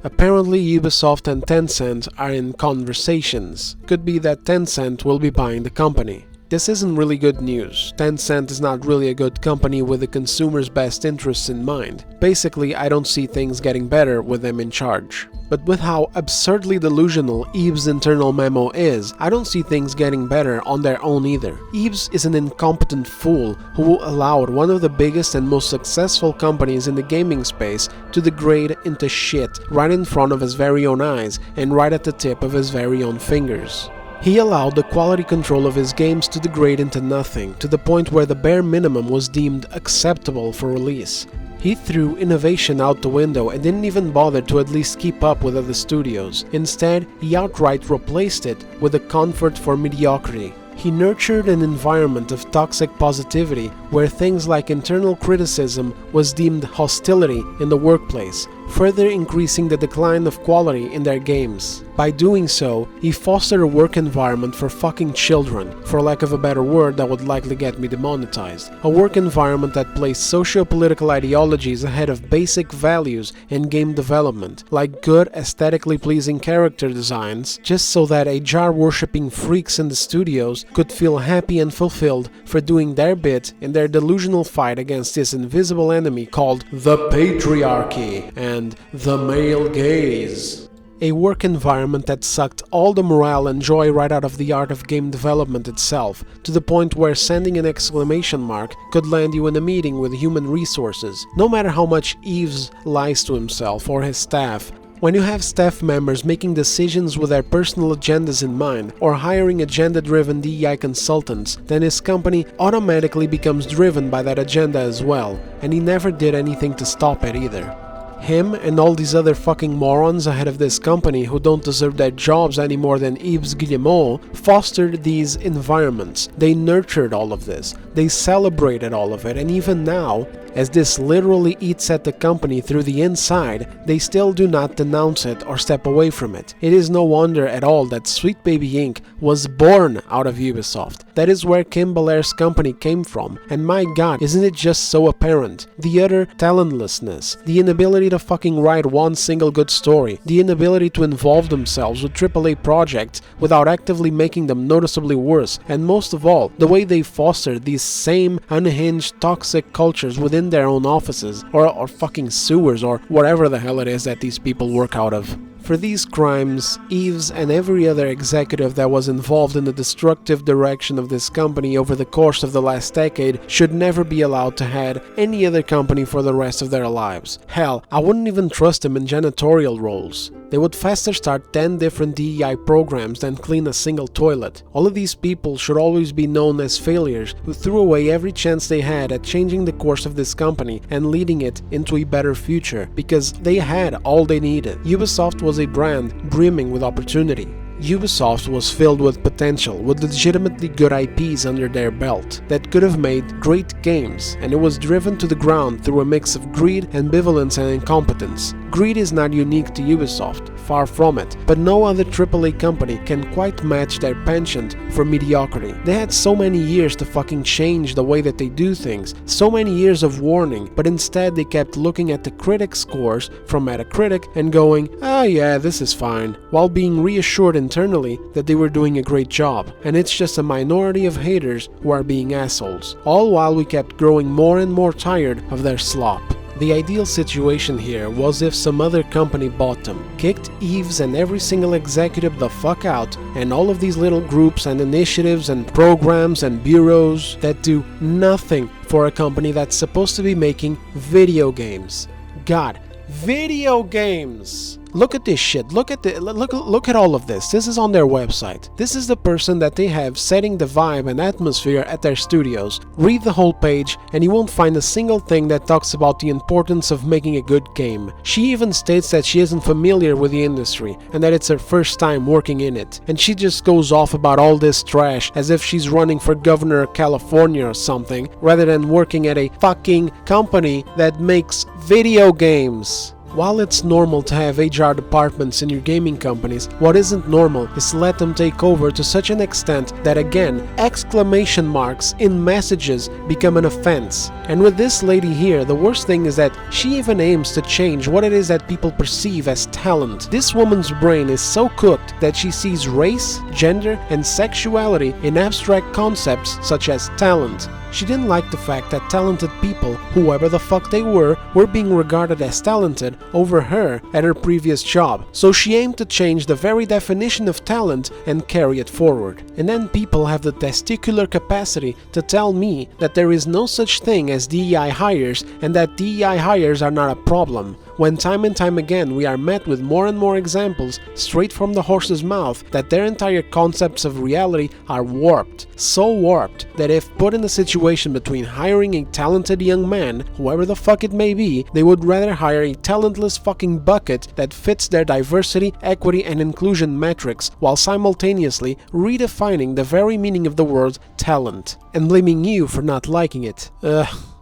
Apparently Ubisoft and Tencent are in conversations. Could be that Tencent will be buying the company. This isn't really good news. Tencent is not really a good company with the consumer's best interests in mind. Basically, I don't see things getting better with them in charge. But with how absurdly delusional Eve's internal memo is, I don't see things getting better on their own either. Eves is an incompetent fool who allowed one of the biggest and most successful companies in the gaming space to degrade into shit right in front of his very own eyes and right at the tip of his very own fingers. He allowed the quality control of his games to degrade into nothing, to the point where the bare minimum was deemed acceptable for release. He threw innovation out the window and didn't even bother to at least keep up with other studios. Instead, he outright replaced it with a comfort for mediocrity. He nurtured an environment of toxic positivity where things like internal criticism was deemed hostility in the workplace, further increasing the decline of quality in their games. By doing so, he fostered a work environment for fucking children, for lack of a better word that would likely get me demonetized. A work environment that placed socio-political ideologies ahead of basic values in game development, like good, aesthetically pleasing character designs, just so that jar-worshipping freaks in the studios could feel happy and fulfilled for doing their bit in their delusional fight against this invisible enemy called the patriarchy and the male gaze. A work environment that sucked all the morale and joy right out of the art of game development itself, to the point where sending an exclamation mark could land you in a meeting with human resources. No matter how much Eves lies to himself or his staff, when you have staff members making decisions with their personal agendas in mind, or hiring agenda-driven DEI consultants, then his company automatically becomes driven by that agenda as well, and he never did anything to stop it either. Him and all these other fucking morons ahead of this company who don't deserve their jobs any more than Yves Guillemot fostered these environments. They nurtured all of this. They celebrated all of it, and even now, as this literally eats at the company through the inside, they still do not denounce it or step away from it. It is no wonder at all that Sweet Baby Inc. was born out of Ubisoft. That is where Kim Belair's company came from, and my god, isn't it just so apparent? The utter talentlessness, the inability to fucking write one single good story, the inability to involve themselves with AAA projects without actively making them noticeably worse, and most of all, the way they fostered these same unhinged toxic cultures within their own offices, or fucking sewers, or whatever the hell it is that these people work out of. For these crimes, Eves and every other executive that was involved in the destructive direction of this company over the course of the last decade should never be allowed to head any other company for the rest of their lives. Hell, I wouldn't even trust them in janitorial roles. They would faster start 10 different DEI programs than clean a single toilet. All of these people should always be known as failures who threw away every chance they had at changing the course of this company and leading it into a better future, because they had all they needed. Ubisoft was a brand brimming with opportunity. Ubisoft was filled with potential, with legitimately good IPs under their belt that could have made great games, and it was driven to the ground through a mix of greed, ambivalence, and incompetence. Greed is not unique to Ubisoft, far from it, but no other AAA company can quite match their penchant for mediocrity. They had so many years to fucking change the way that they do things, so many years of warning, but instead they kept looking at the critic scores from Metacritic and going, "Ah yeah, this is fine," while being reassured internally that they were doing a great job, and it's just a minority of haters who are being assholes, all while we kept growing more and more tired of their slop. The ideal situation here was if some other company bought them, kicked Eves and every single executive the fuck out, and all of these little groups and initiatives and programs and bureaus that do nothing for a company that's supposed to be making video games. God, video games! Look at this shit. Look at all of this. This is on their website. This is the person that they have setting the vibe and atmosphere at their studios. Read the whole page and you won't find a single thing that talks about the importance of making a good game. She even states that she isn't familiar with the industry and that it's her first time working in it. And she just goes off about all this trash as if she's running for governor of California or something, rather than working at a fucking company that makes video games. While it's normal to have HR departments in your gaming companies, what isn't normal is to let them take over to such an extent that again, exclamation marks in messages become an offense. And with this lady here, the worst thing is that she even aims to change what it is that people perceive as talent. This woman's brain is so cooked that she sees race, gender, and sexuality in abstract concepts such as talent. She didn't like the fact that talented people, whoever the fuck they were being regarded as talented over her at her previous job. So she aimed to change the very definition of talent and carry it forward. And then people have the testicular capacity to tell me that there is no such thing as DEI hires and that DEI hires are not a problem, when time and time again we are met with more and more examples straight from the horse's mouth that their entire concepts of reality are warped. So warped that if put in a situation between hiring a talented young man, whoever the fuck it may be, they would rather hire a talentless fucking bucket that fits their diversity, equity and inclusion metrics while simultaneously redefining the very meaning of the word talent and blaming you for not liking it.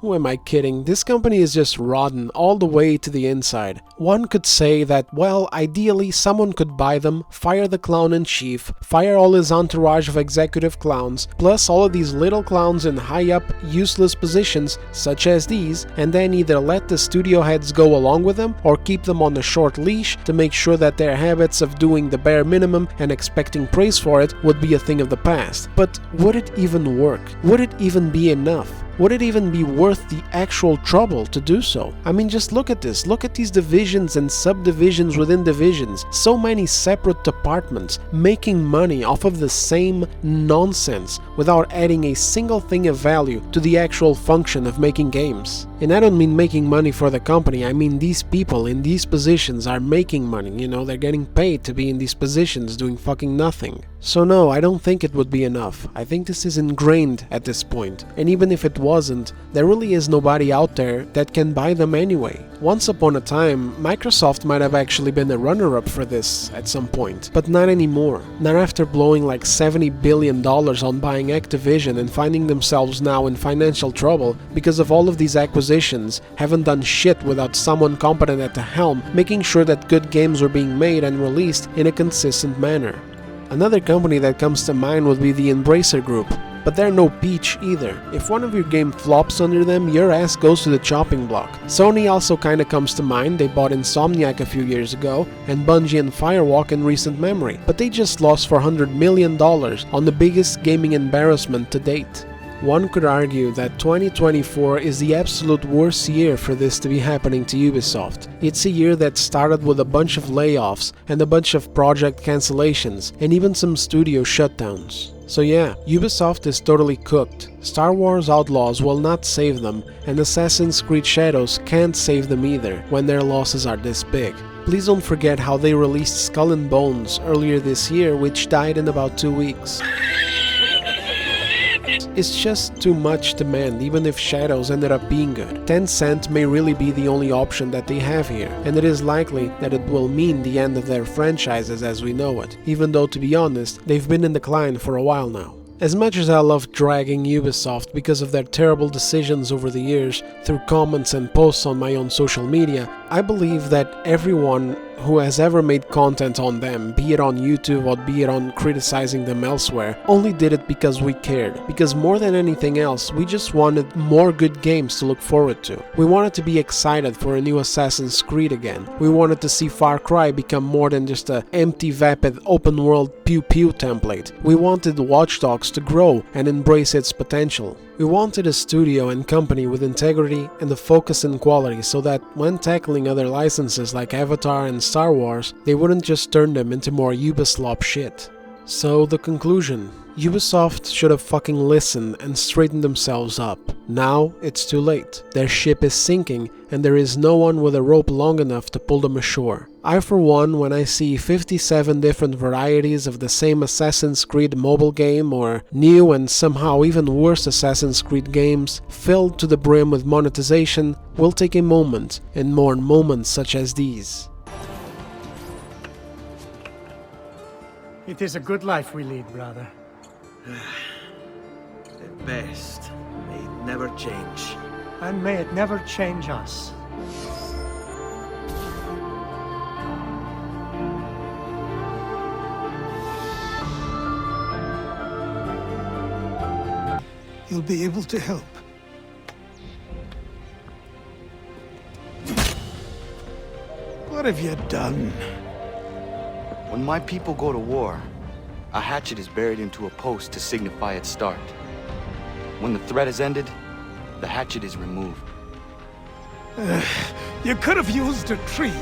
Who am I kidding? This company is just rotten all the way to the inside. One could say that, well, ideally someone could buy them, fire the clown in chief, fire all his entourage of executive clowns, plus all of these little clowns in high-up, useless positions such as these, and then either let the studio heads go along with them or keep them on a short leash to make sure that their habits of doing the bare minimum and expecting praise for it would be a thing of the past. But would it even work? Would it even be enough? Would it even be worth the actual trouble to do so? I mean, just look at this. Look at these divisions and subdivisions within divisions. So many separate departments making money off of the same nonsense without adding a single thing of value to the actual function of making games. And I don't mean making money for the company, I mean these people in these positions are making money, you know, they're getting paid to be in these positions doing fucking nothing. So no, I don't think it would be enough. I think this is ingrained at this point. And even if it wasn't, there really is nobody out there that can buy them anyway. Once upon a time, Microsoft might have actually been a runner-up for this at some point, but not anymore. Not after blowing like $70 billion on buying Activision and finding themselves now in financial trouble because of all of these acquisitions, haven't done shit without someone competent at the helm, making sure that good games were being made and released in a consistent manner. Another company that comes to mind would be the Embracer Group, but they're no peach either. If one of your game flops under them, your ass goes to the chopping block. Sony also kinda comes to mind. They bought Insomniac a few years ago, and Bungie and Firewalk in recent memory, but they just lost $400 million on the biggest gaming embarrassment to date. One could argue that 2024 is the absolute worst year for this to be happening to Ubisoft. It's a year that started with a bunch of layoffs and a bunch of project cancellations and even some studio shutdowns. So yeah, Ubisoft is totally cooked. Star Wars Outlaws will not save them, and Assassin's Creed Shadows can't save them either when their losses are this big. Please don't forget how they released Skull and Bones earlier this year, which died in about 2 weeks. It's just too much demand even if Shadows ended up being good. Tencent may really be the only option that they have here, and it is likely that it will mean the end of their franchises as we know it, even though to be honest, they've been in decline for a while now. As much as I love dragging Ubisoft because of their terrible decisions over the years through comments and posts on my own social media, I believe that everyone who has ever made content on them, be it on YouTube or be it on criticizing them elsewhere, only did it because we cared. Because more than anything else, we just wanted more good games to look forward to. We wanted to be excited for a new Assassin's Creed again. We wanted to see Far Cry become more than just a empty vapid open world pew pew template. We wanted Watch Dogs to grow and embrace its potential. We wanted a studio and company with integrity and a focus in quality so that when tackling other licenses like Avatar and Star Wars, they wouldn't just turn them into more Ubislop shit. So the conclusion, Ubisoft should have fucking listened and straightened themselves up. Now it's too late. Their ship is sinking and there is no one with a rope long enough to pull them ashore. I for one, when I see 57 different varieties of the same Assassin's Creed mobile game or new and somehow even worse Assassin's Creed games filled to the brim with monetization, will take a moment and mourn moments such as these. It is a good life we lead, brother. At best, may it never change. And may it never change us. you'll be able to help. What have you done? When my people go to war, a hatchet is buried into a post to signify its start. When the threat is ended, the hatchet is removed. You could have used a tree.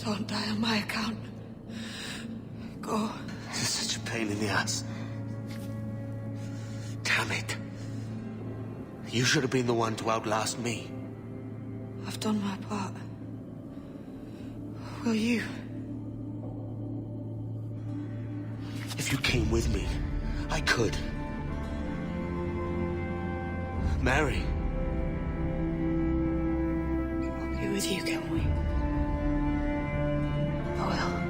Don't die on my account. Go. This is such a pain in the ass. Damn it. You should have been the one to outlast me. I've done my part. Will you? If you came with me, I could. Mary. I'll be with you, can we? I will.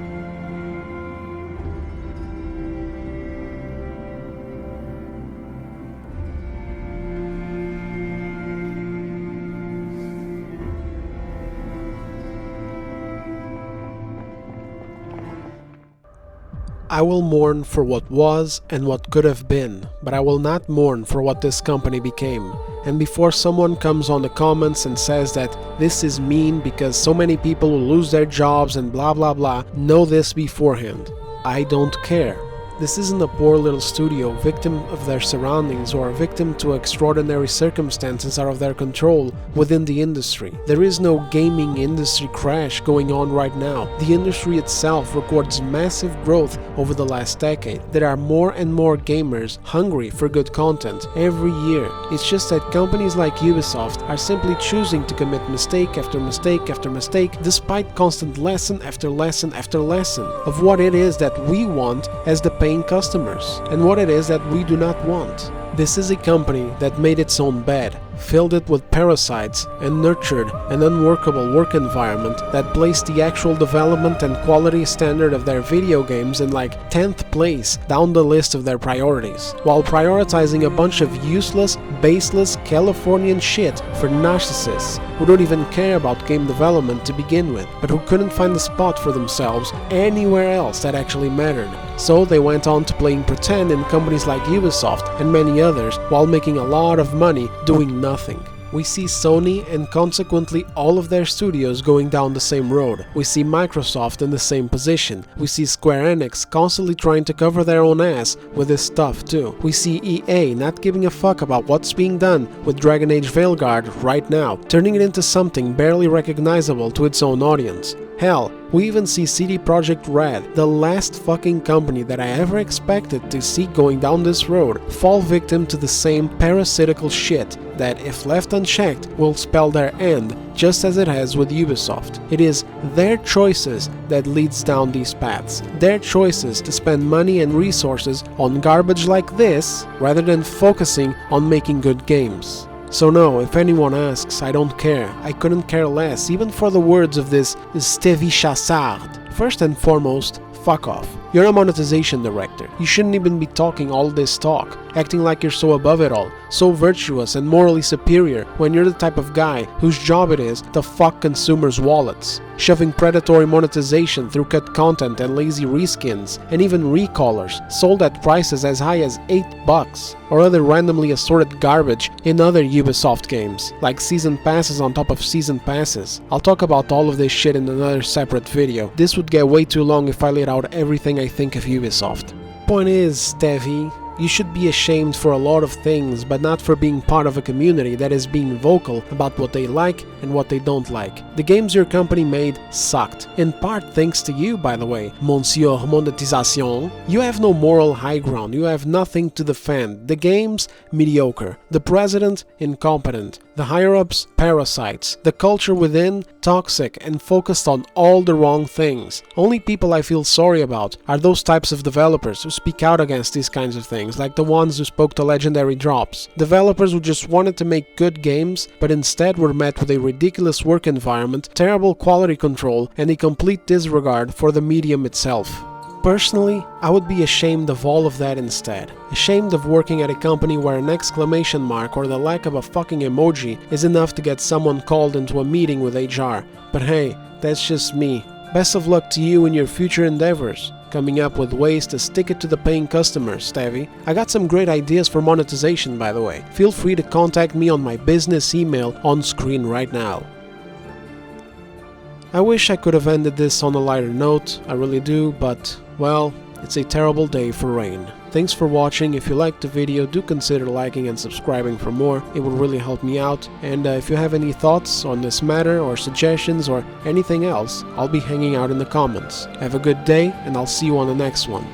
I will mourn for what was and what could have been, but I will not mourn for what this company became. And before someone comes on the comments and says that this is mean because so many people will lose their jobs and blah blah blah, know this beforehand. I don't care. This isn't a poor little studio, victim of their surroundings or a victim to extraordinary circumstances out of their control within the industry. There is no gaming industry crash going on right now. The industry itself records massive growth over the last decade. There are more and more gamers hungry for good content every year. It's just that companies like Ubisoft are simply choosing to commit mistake after mistake after mistake, despite constant lesson after lesson after lesson of what it is that we want as the paying customers and what it is that we do not want. This is a company that made its own bed, filled it with parasites, and nurtured an unworkable work environment that placed the actual development and quality standard of their video games in like 10th place down the list of their priorities, while prioritizing a bunch of useless, baseless Californian shit for narcissists who don't even care about game development to begin with, but who couldn't find a spot for themselves anywhere else that actually mattered. So they went on to playing pretend in companies like Ubisoft and many others while making a lot of money doing nothing. We see Sony and consequently all of their studios going down the same road. We see Microsoft in the same position. We see Square Enix constantly trying to cover their own ass with this stuff too. We see EA not giving a fuck about what's being done with Dragon Age Veilguard right now, turning it into something barely recognizable to its own audience. Hell, we even see CD Projekt Red, the last fucking company that I ever expected to see going down this road, fall victim to the same parasitical shit that, if left unchecked, will spell their end, just as it has with Ubisoft. It is their choices that leads down these paths, their choices to spend money and resources on garbage like this, rather than focusing on making good games. So no, if anyone asks, I don't care. I couldn't care less, even for the words of this Stevie Chassard. First and foremost, fuck off. You're a monetization director. You shouldn't even be talking all this talk, acting like you're so above it all, so virtuous and morally superior when you're the type of guy whose job it is to fuck consumers' wallets, shoving predatory monetization through cut content and lazy reskins, and even recallers sold at prices as high as $8, or other randomly assorted garbage in other Ubisoft games, like season passes on top of season passes. I'll talk about all of this shit in another separate video. This would get way too long if I laid out everything I think of Ubisoft. Point is, Stevie, You should be ashamed for a lot of things, but not for being part of a community that is being vocal about what they like and what they don't like. The games your company made sucked. In part thanks to you, by the way, Monsieur Monétisation. You have no moral high ground, you have nothing to defend. The games, mediocre. The president, incompetent. The higher-ups, parasites. The culture within, toxic and focused on all the wrong things. Only people I feel sorry about are those types of developers who speak out against these kinds of things, like the ones who spoke to Legendary Drops. Developers who just wanted to make good games, but instead were met with a ridiculous work environment, terrible quality control, and a complete disregard for the medium itself. Personally, I would be ashamed of all of that instead. Ashamed of working at a company where an exclamation mark or the lack of a fucking emoji is enough to get someone called into a meeting with HR. But hey, that's just me. Best of luck to you in your future endeavors. Coming up with ways to stick it to the paying customers, Stevie. I got some great ideas for monetization, by the way. Feel free to contact me on my business email on screen right now. I wish I could have ended this on a lighter note, I really do, but, well, it's a terrible day for rain. Thanks for watching. If you liked the video, do consider liking and subscribing for more. It would really help me out. And if you have any thoughts on this matter or suggestions or anything else, I'll be hanging out in the comments. Have a good day, and I'll see you on the next one.